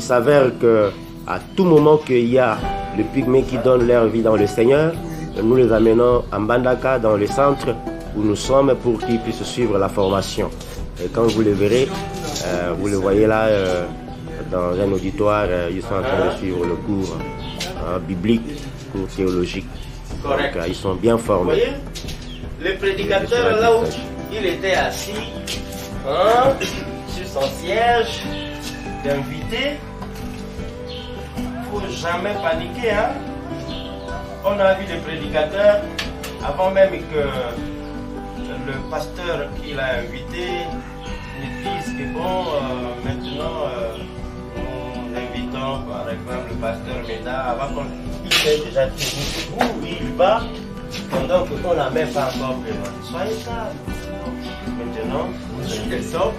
s'avère que à tout moment qu'il y a le pygmée qui donne leur vie dans le Seigneur, nous les amenons à Mbandaka, dans le centre où nous sommes, pour qu'ils puissent suivre la formation. Et quand vous le verrez, vous le voyez là dans un auditoire, ils sont en train de suivre le cours biblique, cours théologique. Donc ils sont bien formés. Vous voyez, le prédicateur là où il était assis, sur son siège d'invité, il ne faut jamais paniquer. On a vu le prédicateur avant même que le pasteur qu'il a invité nous dise que bon, maintenant nous invitons par exemple le pasteur Méda avant qu'il ait déjà tenu debout, il va pendant qu'on n'a même pas encore présenté. Soyez calme. Maintenant, nous invitons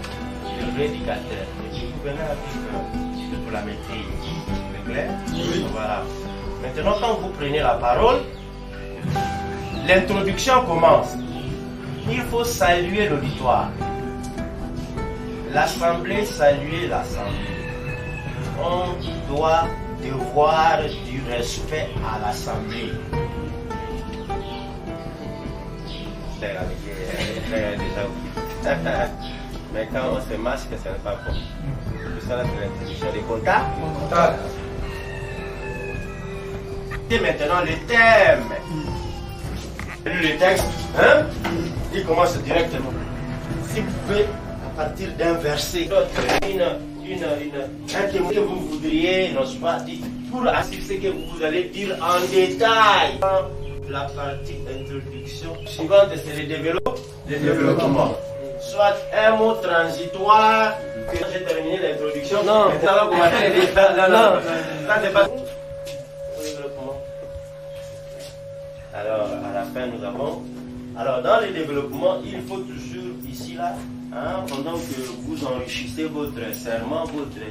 le prédicateur. Et puis vous venez avec toute la maîtrise. C'est clair? Oui. Voilà. Maintenant, quand vous prenez la parole, l'introduction commence. Il faut saluer l'auditoire. L'assemblée, saluer l'assemblée. On doit devoir du respect à l'assemblée. Mais quand on se masque, ce n'est pas bon. C'est ça, c'est l'introduction des contacts. Et maintenant le thème. Le texte, il commence directement. Si vous pouvez, à partir d'un verset, un témoin que vous voudriez, n'est-ce pas, pour assister ce que vous allez dire en détail. La partie introduction suivante, c'est le développement. Soit un mot transitoire, que j'ai terminé l'introduction. Non, ça va commencer. Non, ça c'est pas. Alors, à la fin, nous avons. Alors, dans le développement, il faut toujours, ici, là, pendant que vous enrichissez votre serment, votre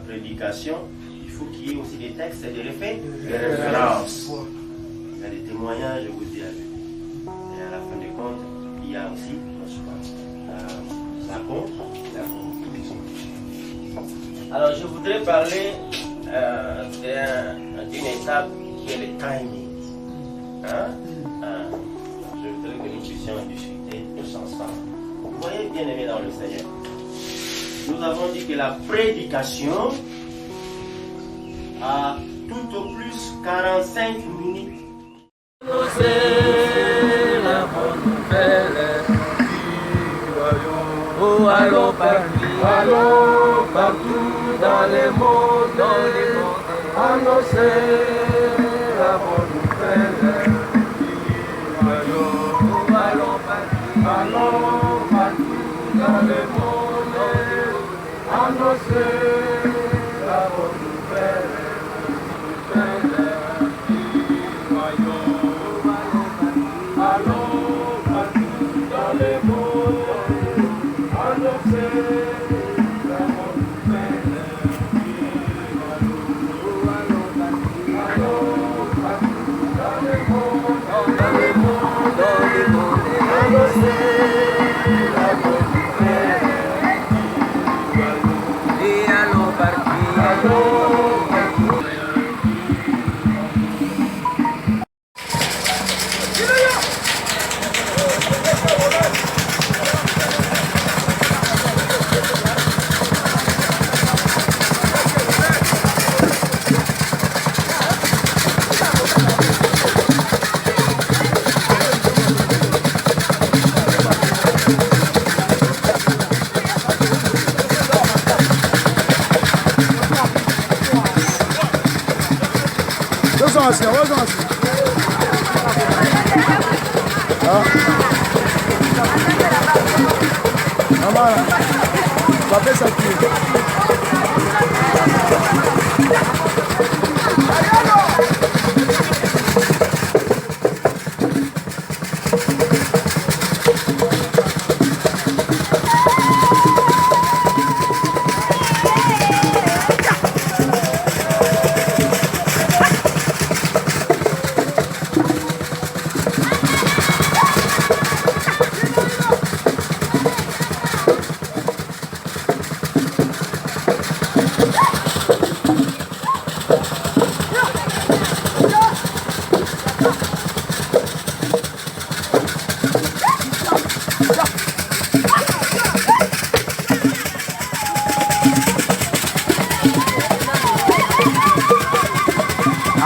prédication, il faut qu'il y ait aussi des textes et des références. Il y a des témoignages, je vous dis. Et à la fin des comptes, il y a aussi, la conclusion. Alors, je voudrais parler d'une étape qui est le timing. Je voudrais que nous puissions discuter tous ensemble. Vous voyez, bien aimé dans le Seigneur, nous avons dit que la prédication a tout au plus 45 minutes. C'est la bonne nouvelle du royaume. Oh, allons partout dans les mondes, annoncer la bonne nouvelle du royaume. Oh, allons partout dans les mondes, annoncer la bonne nouvelle.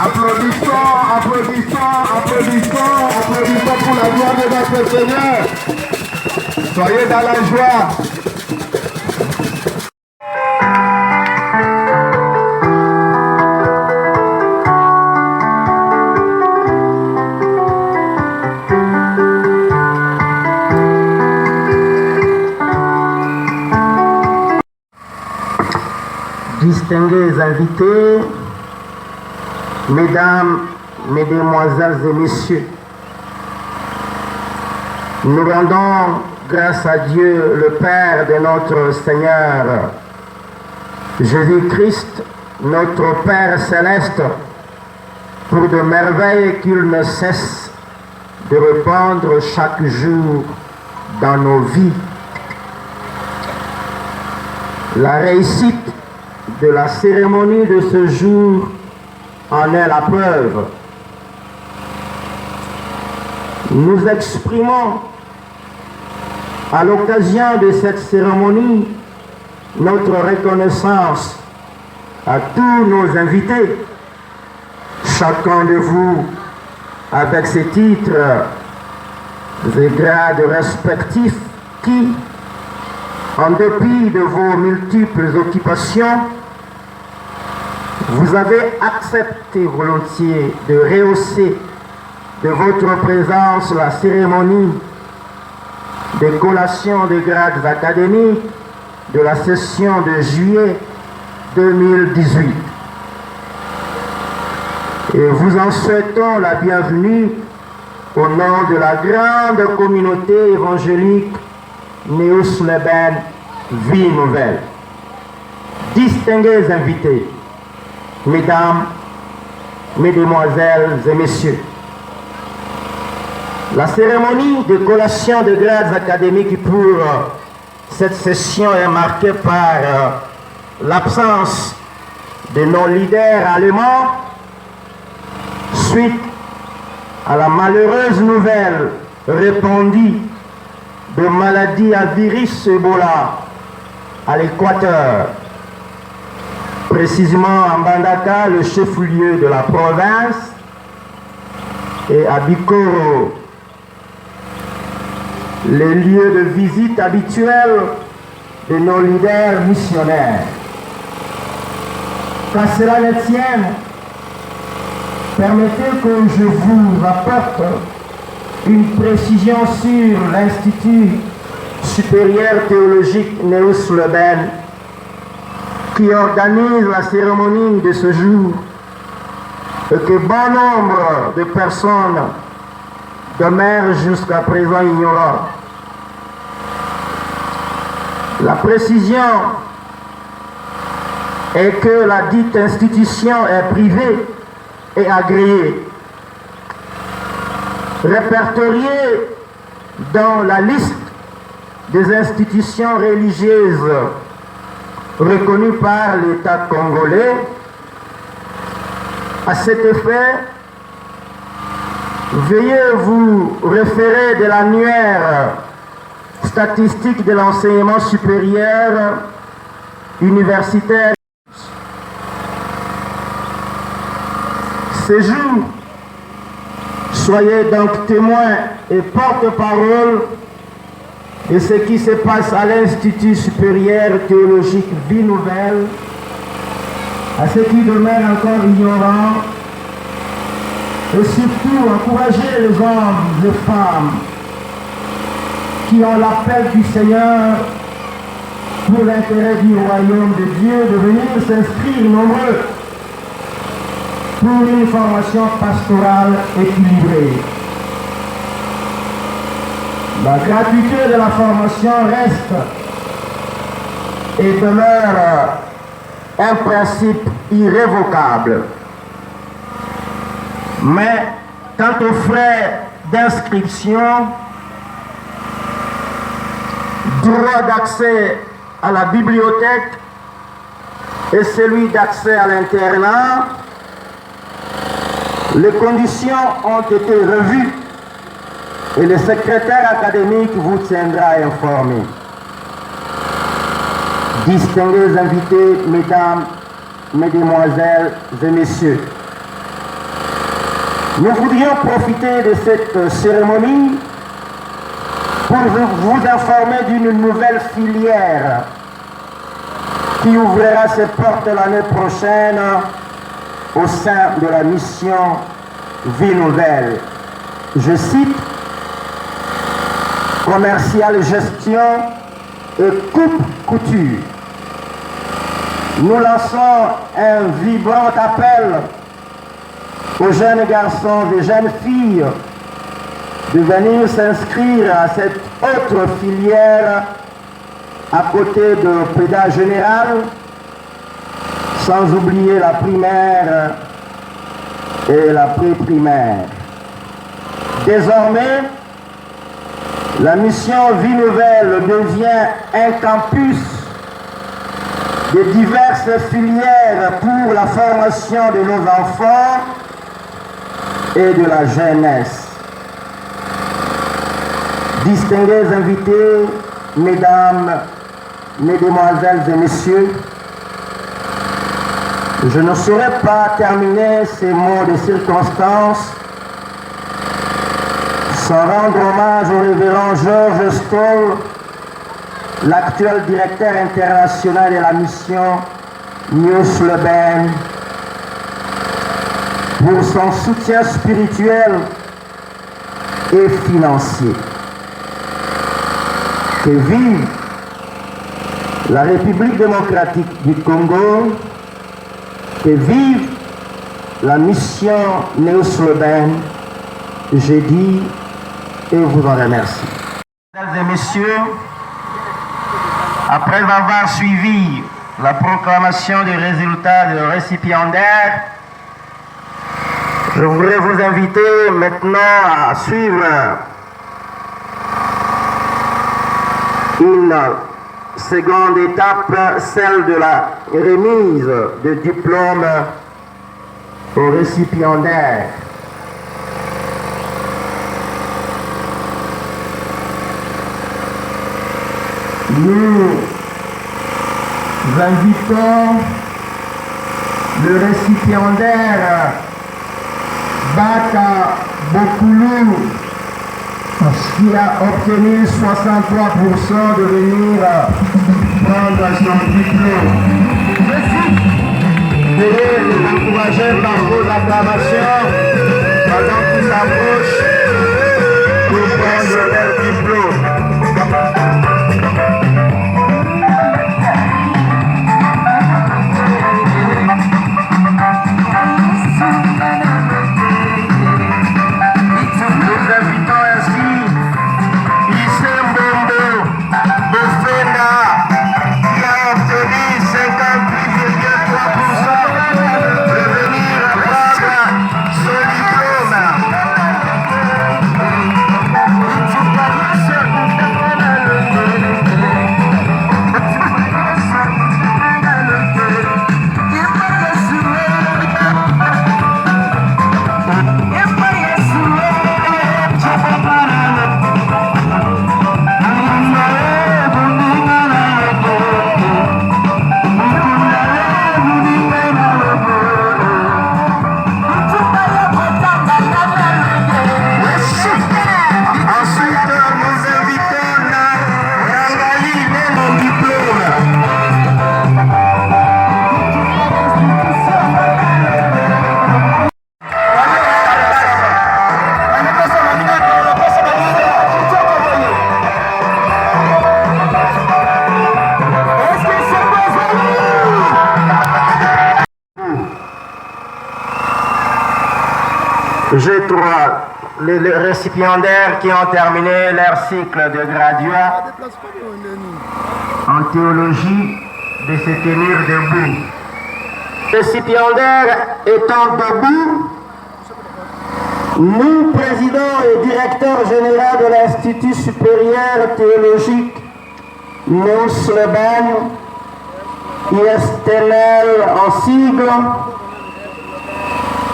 Applaudissons, applaudissons, applaudissons, applaudissons pour la gloire de notre Seigneur. Soyez dans la joie. Distingués invités, Mesdames, Mesdemoiselles et Messieurs, nous rendons grâce à Dieu, le Père de notre Seigneur Jésus-Christ, notre Père céleste, pour de merveilles qu'il ne cesse de répandre chaque jour dans nos vies. La réussite de la cérémonie de ce jour en est la preuve. Nous exprimons à l'occasion de cette cérémonie notre reconnaissance à tous nos invités, chacun de vous avec ses titres et grades respectifs qui, en dépit de vos multiples occupations, vous avez accepté volontiers de rehausser de votre présence la cérémonie de collation des grades académiques de la session de juillet 2018. Et vous en souhaitons la bienvenue au nom de la grande communauté évangélique Néo-Sleben Vie Nouvelle. Distingués invités, Mesdames, Mesdemoiselles et Messieurs, la cérémonie de collation de grades académiques pour cette session est marquée par l'absence de nos leaders allemands suite à la malheureuse nouvelle répandue de maladies à virus Ebola à l'Équateur, précisément à Mbandaka, le chef-lieu de la province, et à Bikoro, les lieux de visite habituels de nos leaders missionnaires. Qu'à cela ne tienne, permettez que je vous apporte une précision sur l'Institut supérieur théologique Néo-Sleben qui organise la cérémonie de ce jour et que bon nombre de personnes demeurent jusqu'à présent ignorantes. La précision est que la dite institution est privée et agréée, répertoriée dans la liste des institutions religieuses reconnues par l'État congolais. À cet effet, veuillez vous référer de l'annuaire statistique de l'enseignement supérieur universitaire. Ces jours, soyez donc témoins et porte-parole de ce qui se passe à l'Institut supérieur théologique Vie Nouvelle, à ceux qui demeurent encore ignorants, et surtout encourager les hommes et femmes qui ont l'appel du Seigneur pour l'intérêt du royaume de Dieu de venir s'inscrire nombreux pour une formation pastorale équilibrée. La gratuité de la formation reste et demeure un principe irrévocable. Mais quant aux frais d'inscription, droit d'accès à la bibliothèque et celui d'accès à l'internat, les conditions ont été revues et le secrétaire académique vous tiendra informé. Distingués invités, mesdames, mesdemoiselles et messieurs, Nous voudrions profiter de cette cérémonie pour vous informer d'une nouvelle filière qui ouvrira ses portes l'année prochaine au sein de la mission Vie Nouvelle. Je cite: commerciale gestion et coupe-couture. Nous lançons un vibrant appel aux jeunes garçons et jeunes filles de venir s'inscrire à cette autre filière à côté de pédage général, sans oublier la primaire et la pré-primaire. Désormais, la mission Vie Nouvelle devient un campus de diverses filières pour la formation de nos enfants et de la jeunesse. Distingués invités, mesdames, mesdemoiselles et messieurs, je ne saurais pas terminer ces mots de circonstance sans rendre hommage au révérend Georges Stoll, l'actuel directeur international de la mission News Leben, pour son soutien spirituel et financier. Que vive la République démocratique du Congo, que vive la mission Neus Leben. J'ai dit et vous en remercie. Mesdames et messieurs, après avoir suivi la proclamation des résultats des récipiendaires, je voudrais vous inviter maintenant à suivre une seconde étape, celle de la remise de diplôme aux récipiendaires. Nous invitons le récipiendaire Baka Bokoulou, qui a obtenu 63% de venir prendre son diplôme. Veuillez les encourager par vos acclamations pendant qu'ils s'approchent pour prendre leur diplôme. J'ai les récipiendaires qui ont terminé leur cycle de graduat en théologie de se tenir debout. Récipiendaires étant debout, nous, président et directeur général de l'Institut supérieur théologique Neus Leben, ISTNL en sigle,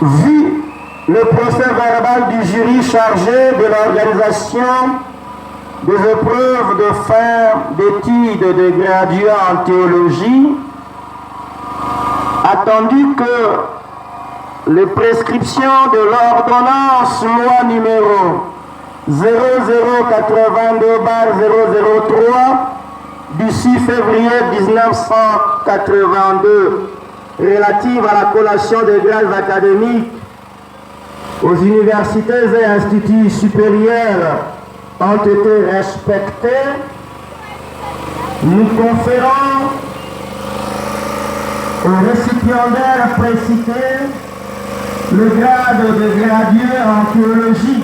vu le procès verbal du jury chargé de l'organisation des épreuves de fin d'études de graduats en théologie, attendu que les prescriptions de l'ordonnance loi numéro 0082/003 du 6 février 1982 relative à la collation des grades académiques aux universités et instituts supérieurs ont été respectées, nous conférons aux récipiendaires précités le grade de gradué en théologie.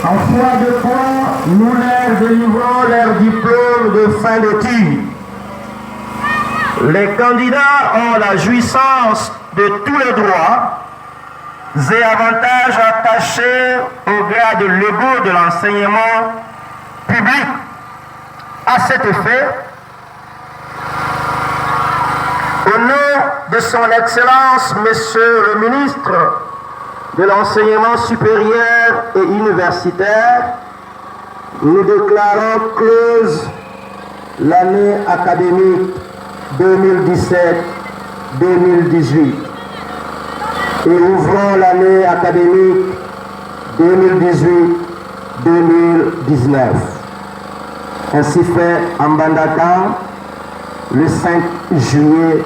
En foi de foi, nous leur délivrons leur diplôme de fin d'études. Les candidats ont la jouissance de tous les droits et avantages attachés aux grades légaux de l'enseignement public. À cet effet, au nom de son Excellence, Monsieur le ministre de l'Enseignement supérieur et universitaire, nous déclarons close l'année académique 2017-2018 et ouvrons l'année académique 2018-2019. Ainsi fait en Mbandaka le 5 juillet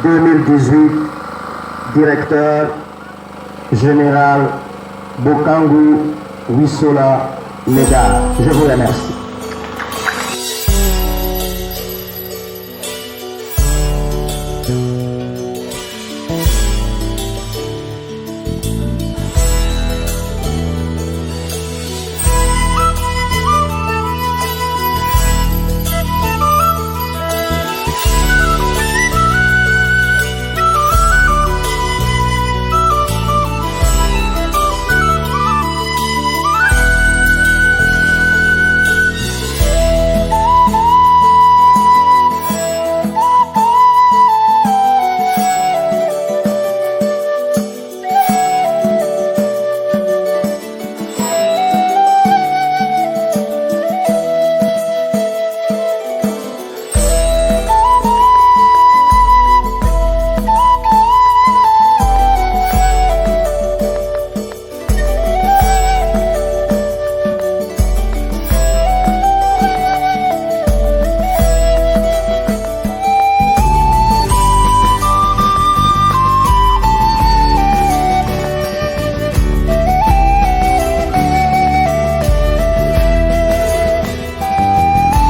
2018, directeur général Bokangu Wissola Lega. Je vous remercie.